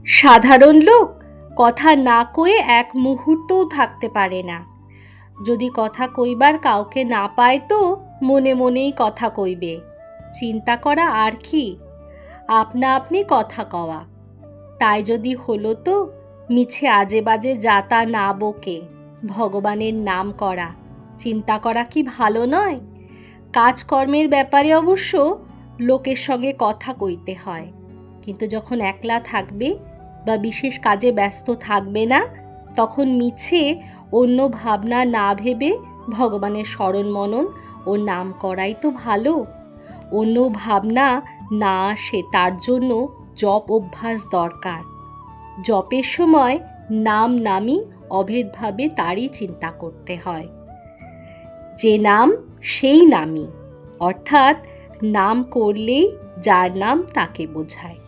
সাধারণ লোক কথা না কয়ে এক মুহূর্তও থাকতে পারে না। যদি কথা কইবার কাউকে না পায় তো মনে মনেই কথা কইবে। চিন্তা করা আর কি, আপনা আপনি কথা কওয়া। তাই যদি হলো তো মিছে আজে বাজে যাতা না বকে ভগবানের নাম করা, চিন্তা করা কি ভালো নয়? কাজকর্মের ব্যাপারে অবশ্য লোকের সঙ্গে কথা কইতে হয়, কিন্তু যখন একলা থাকবে বা বিশেষ কাজে ব্যস্ত থাকবে না, তখন মিছে অন্য ভাবনা না ভেবে ভগবানের স্মরণ মনন ও নাম করাই তো ভালো। অন্য ভাবনা না আসে তার জন্য জপ অভ্যাস দরকার। জপের সময় নাম নামই অভেদভাবে তারই চিন্তা করতে হয়। যে নাম সেই নামই, অর্থাৎ নাম করলেই যার নাম তাকে বোঝায়।